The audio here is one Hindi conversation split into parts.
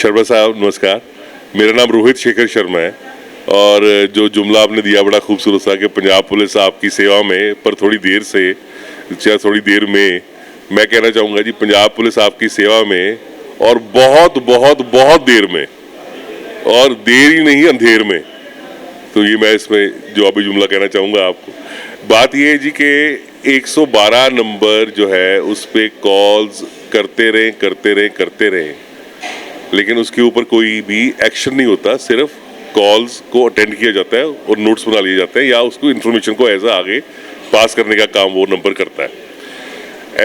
शर्मा साहब नमस्कार। मेरा नाम रोहित शेखर शर्मा है और जो जुमला आपने दिया बड़ा खूबसूरत था कि पंजाब पुलिस आपकी सेवा में, पर थोड़ी देर से या थोड़ी देर में, मैं कहना चाहूँगा जी पंजाब पुलिस आपकी सेवा में और बहुत बहुत बहुत देर में, और देर ही नहीं अंधेर में। तो ये मैं इसमें जवाबी जुमला कहना चाहूँगा आपको। बात ये है जी कि 112 नंबर जो है उस पर कॉल्स करते रहें, लेकिन उसके ऊपर कोई भी एक्शन नहीं होता। सिर्फ कॉल्स को अटेंड किया जाता है और नोट्स बना लिए जाते हैं या उसको इन्फॉर्मेशन को ऐसा आगे पास करने का काम वो नंबर करता है।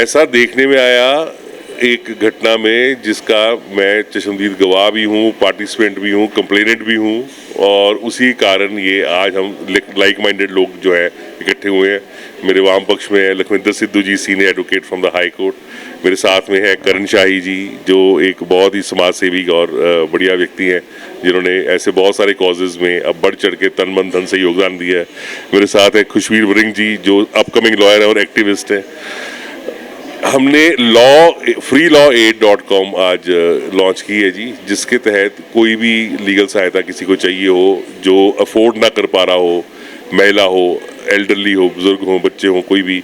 ऐसा देखने में आया एक घटना में जिसका मैं चश्मदीद गवाह भी हूँ, पार्टिसिपेंट भी हूँ, कंप्लेनेंट भी हूँ, और उसी कारण ये आज हम लाइक माइंडेड लोग जो है इकट्ठे हुए हैं। मेरे वाम पक्ष में है Lakhwinder Sidhu ji, senior advocate from the high court. मेरे साथ में है करण शाही जी, जो एक बहुत ही समाज सेवी और बढ़िया व्यक्ति हैं, जिन्होंने ऐसे बहुत सारे कॉजेज़ में अब बढ़ चढ़ के तन मन धन से योगदान दिया है। मेरे साथ है खुशवीर वरिंग जी, जो अपकमिंग लॉयर और एक्टिविस्ट हैं। हमने freelawaid.com आज लॉन्च की है जी, जिसके तहत कोई भी लीगल सहायता किसी को चाहिए हो, जो अफोर्ड ना कर पा रहा हो, महिला हो, एल्डरली हो, बुजुर्ग हो, बच्चे हो, कोई भी,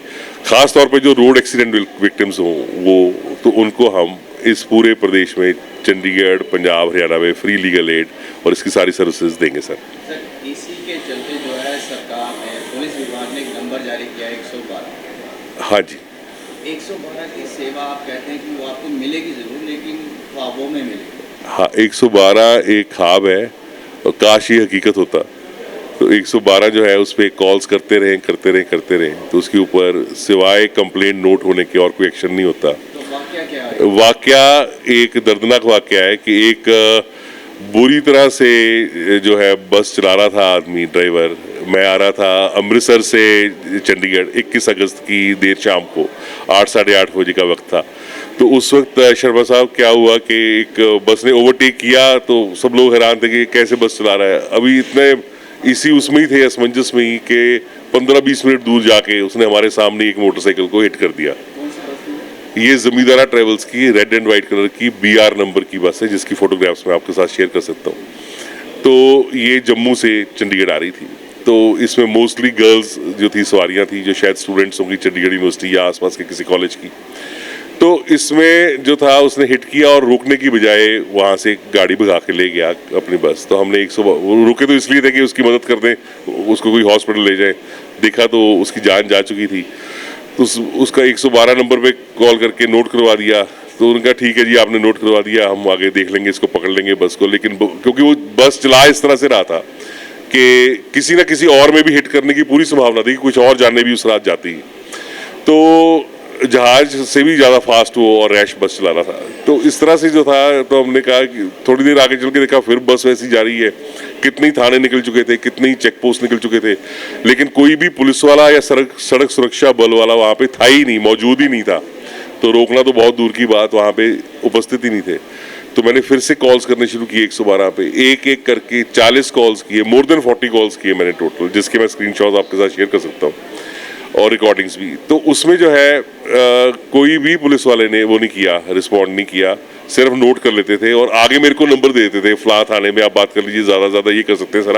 ख़ास तौर पे जो रोड एक्सीडेंट विक्टिम्स हों वो, तो उनको हम इस पूरे प्रदेश में, चंडीगढ़, पंजाब, हरियाणा में फ्री लीगल एड और इसकी सारी सर्विसेज देंगे सर। इसी के चलते जो है सरकार ने, पुलिस विभाग ने एक नंबर जारी किया है 112। हाँ जी, 112 की सेवा आप कहते हैं कि वो आपको मिलेगी ज़रूर, लेकिन ख्वाबों में मिलेगी। हाँ, 112 एक ख्वाब है और काश ये हकीकत होता। तो 112 जो है उस पर कॉल्स करते रहें, तो उसके ऊपर सिवाय कंप्लेंट नोट होने के और कोई एक्शन नहीं होता। तो वाकया क्या है? वाकया एक दर्दनाक वाकया है कि एक बुरी तरह से जो है बस चला रहा था आदमी, ड्राइवर। मैं आ रहा था अमृतसर से चंडीगढ़ 21 अगस्त की देर शाम को 8 साढ़े 8 बजे का वक्त था। तो उस वक्त शर्मा साहब क्या हुआ कि एक बस ने ओवरटेक किया, तो सब लोग हैरान थे कि कैसे बस चला रहा है। अभी इतने इसी उसमें ही थे, असमंजस में ही, कि 15-20 मिनट दूर जाके उसने हमारे सामने एक मोटरसाइकिल को हिट कर दिया। ये जमींदारा ट्रेवल्स की रेड एंड वाइट कलर की BR नंबर की बस है, जिसकी फोटोग्राफ्स मैं आपके साथ शेयर कर सकता हूँ। तो ये जम्मू से चंडीगढ़ आ रही थी। तो इसमें मोस्टली गर्ल्स जो थी, सवारियाँ थी, जो शायद स्टूडेंट्स होंगी चंडीगढ़ यूनिवर्सिटी या आसपास के किसी कॉलेज की। तो इसमें जो था उसने हिट किया और रोकने की बजाय वहाँ से गाड़ी भगा के ले गया अपनी बस। तो हमने 112 रुके तो इसलिए थे कि उसकी मदद कर दें, उसको कोई हॉस्पिटल ले जाए। देखा तो उसकी जान जा चुकी थी। तो उसका 112 नंबर पे कॉल करके नोट करवा दिया। तो उनका ठीक है जी, आपने नोट करवा दिया, हम आगे देख लेंगे, इसको पकड़ लेंगे बस को। लेकिन क्योंकि वो बस चला इस तरह से रहा था कि किसी ना किसी और में भी हिट करने की पूरी संभावना थी कि कुछ और जाने भी उस रात जाती। तो जहाज से भी ज़्यादा फास्ट वो और रैश बस चला रहा था। तो इस तरह से जो था, तो हमने कहा कि थोड़ी देर आगे चल के देखा, फिर बस वैसी जा रही है। कितने थाने निकल चुके थे, कितने चेक पोस्ट निकल चुके थे, लेकिन कोई भी पुलिस वाला या सड़क सुरक्षा बल वाला वहाँ पे था ही नहीं, मौजूद ही नहीं था। तो रोकना तो बहुत दूर की बात, वहाँ पे उपस्थित ही नहीं थे। तो मैंने फिर से कॉल्स करने शुरू किए 112 पे, एक एक करके 40 कॉल्स किए, मोर देन 40 कॉल्स किए मैंने टोटल, जिसके मैं स्क्रीनशॉट आपके साथ शेयर कर सकता हूँ और रिकॉर्डिंग्स भी। तो उसमें जो है कोई भी पुलिस वाले ने वो नहीं किया, रिस्पॉन्ड नहीं किया, सिर्फ नोट कर लेते थे और आगे मेरे को नंबर दे देते थे, फला थाने में आप बात कर लीजिए, ज़्यादा ये कर सकते हैं सर,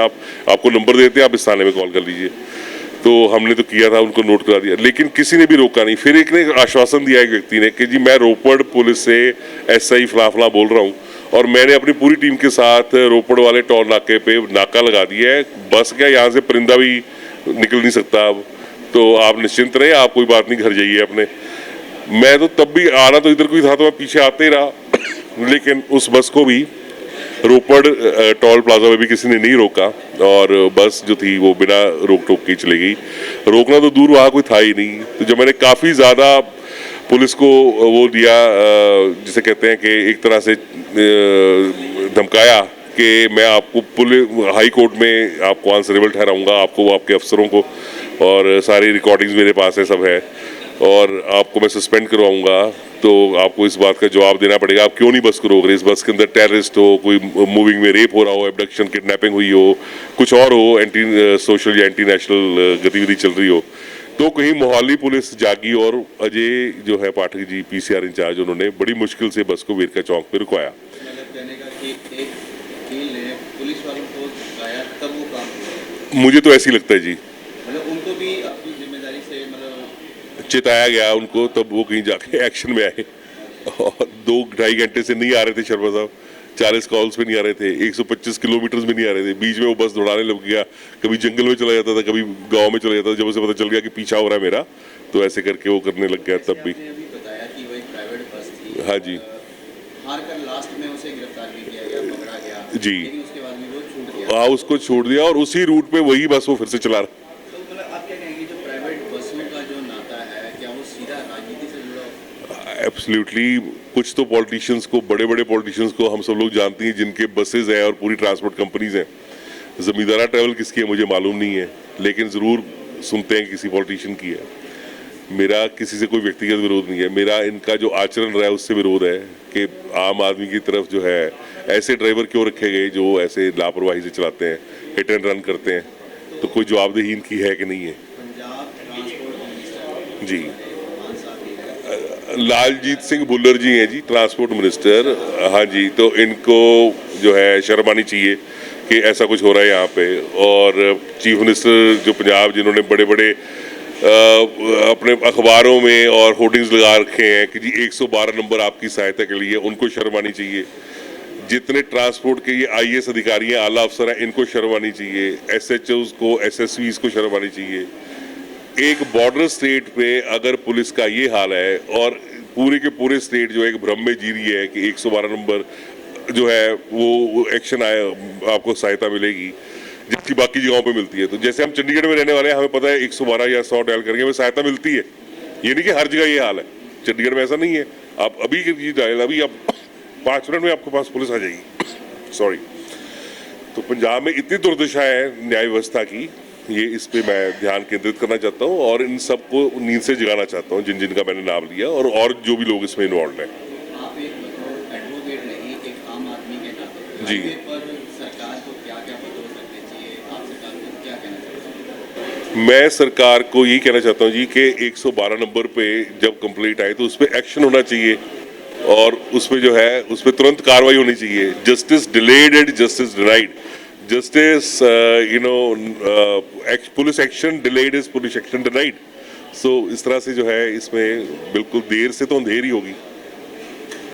आपको नंबर देते हैं, आप इस थाने में कॉल कर लीजिए। तो हमने तो किया था, उनको नोट करा दिया, लेकिन किसी ने भी रोका नहीं। फिर एक ने आश्वासन दिया एक व्यक्ति ने कि जी मैं रोपड़ पुलिस से SI फला बोल रहा हूँ, और मैंने अपनी पूरी टीम के साथ रोपड़ वाले टोल नाके पे नाका लगा दिया है, बस क्या यहाँ से परिंदा भी निकल नहीं सकता अब, तो आप निश्चिंत रहे, आप कोई बात नहीं, घर जाइए अपने। मैं तो तब भी आना तो इधर कोई था, तो मैं पीछे आते ही रहा। लेकिन उस बस को भी रोपड़ टोल प्लाजा में भी किसी ने नहीं रोका और बस जो थी वो बिना रोक टोक के चली गई। रोकना तो दूर, वहाँ कोई था ही नहीं। तो जब मैंने काफ़ी ज़्यादा पुलिस को वो दिया, जिसे कहते हैं कि एक तरह से धमकाया कि मैं आपको हाई कोर्ट में आपको आंसरेबल ठहराऊंगा, आपको, आपके अफसरों को, और सारी रिकॉर्डिंग्स मेरे पास है, सब है, और आपको मैं सस्पेंड करवाऊंगा। तो आपको इस बात का जवाब देना पड़ेगा, आप क्यों नहीं बस को रोक रहे। इस बस के अंदर टेररिस्ट हो, कोई मूविंग में रेप हो रहा हो, एब्डक्शन किडनैपिंग हुई हो, कुछ और हो, एंटी सोशल या एंटी नेशनल गतिविधि चल रही हो। तो कहीं मोहाली पुलिस जागी और अजय जो है पाठक जी, PCR इंचार्ज, उन्होंने बड़ी मुश्किल से बस को वेरका चौक पे रुकवाया। कहने का कि एक वकील ने पुलिस वालों को धमकाया तब वो काम हुआ, मुझे तो ऐसे ही लगता है जी। मतलब उनको भी अपनी जिम्मेदारी से मतलब चिताया गया उनको, तब वो कहीं जाके एक्शन में आए। और 2-2.5 घंटे से नहीं आ रहे थे शर्मा साहब, 40 कॉल्स पे नहीं आ रहे थे, 125 किलोमीटर में नहीं आ रहे थे। बीच में वो बस दौड़ाने लग गया, कभी जंगल में चला जाता था, कभी गांव में चला जाता था। जब उसे पता चल गया कि पीछा हो रहा है मेरा, तो ऐसे करके वो करने लग गया तब भी। आपने अभी बताया कि वो एक प्राइवेट बस थी, हाँ जी। हार कर लास्ट में उसे गिरफ्तार भी किया गया, पकड़ा गया, जी। लेकिन उसके बाद भी वो छूट गया। हाँ, उसको छोड़ दिया और उसी रूट पे वही बस वो फिर से चला रहा। तो मतलब आप क्या कहेंगे जो प्राइवेट बसों का जो नाता है, क्या वो सीधा राजनीति से जुड़ा हुआ है? एब्सोल्युटली। कुछ तो पॉलिटिशियंस को, बड़े बड़े पॉलिटिशियंस को हम सब लोग जानते हैं, जिनके बसेज हैं और पूरी ट्रांसपोर्ट कंपनीज हैं। जमींदारा ट्रैवल किसकी है मुझे मालूम नहीं है, लेकिन ज़रूर सुनते हैं किसी पॉलिटिशियन की है। मेरा किसी से कोई व्यक्तिगत विरोध नहीं है, मेरा इनका जो आचरण रहा है उससे विरोध है कि आम आदमी की तरफ जो है ऐसे ड्राइवर क्यों रखे गए जो ऐसे लापरवाही से चलाते हैं, हिट एंड रन करते हैं। तो कोई जवाबदेही इनकी है कि नहीं है? पंजाब ट्रांसपोर्ट मिनिस्टर जी। मान साहब भी है, लालजीत सिंह भुल्लर जी हैं जी ट्रांसपोर्ट मिनिस्टर। हाँ जी, तो इनको जो है शर्म आनी चाहिए कि ऐसा कुछ हो रहा है यहाँ पे। और चीफ मिनिस्टर जो पंजाब, जिन्होंने बड़े बड़े अपने अखबारों में और होर्डिंग्स लगा रखे हैं कि जी 112 नंबर आपकी सहायता के लिए, उनको शर्म आनी चाहिए। जितने ट्रांसपोर्ट के ये IAS अधिकारी हैं, आला अफसर हैं, इनको शर्म आनी चाहिए। SHOs को, SSVs को शर्म आनी चाहिए। एक बॉर्डर स्टेट पे अगर पुलिस का ये हाल है और पूरे के पूरे स्टेट जो है एक भ्रम में जी रही है कि 112 नंबर जो है वो एक्शन आए, आपको सहायता मिलेगी, जिसकी बाकी जगहों पे मिलती है। तो जैसे हम चंडीगढ़ में रहने वाले हैं, हमें पता है 112 या 100 डायल करेंगे हमें सहायता मिलती है। ये नहीं कि हर जगह ये हाल है, चंडीगढ़ में ऐसा नहीं है। आप अभी डायल, अभी आप 5 मिनट में आपके पास पुलिस आ जाएगी। सॉरी। तो पंजाब में इतनी दुर्दशा है न्याय व्यवस्था की, ये इस पे मैं ध्यान केंद्रित करना चाहता हूँ और इन सबको नींद से जगाना चाहता हूँ, जिन जिनका मैंने नाम लिया और जो भी लोग इसमें इन्वॉल्व हैं। आप एक मतलब एडवोकेट नहीं, एक आम आदमी के नाते जी। हाईवे पर सरकार को क्या क्या बंदोबस्त रखने चाहिए, आप सरकार को क्या कहना चाहते हैं? मैं सरकार को यही कहना चाहता हूँ जी कि 112 नंबर पे जब कंप्लेंट आए तो उस पर एक्शन होना चाहिए और उस पर जो है उस पर तुरंत कार्रवाई होनी चाहिए। Justice delayed and justice denied. Justice police action delayed is police action denied. So इस तरह से जो है इसमें बिल्कुल देर से तो अंधेर ही होगी।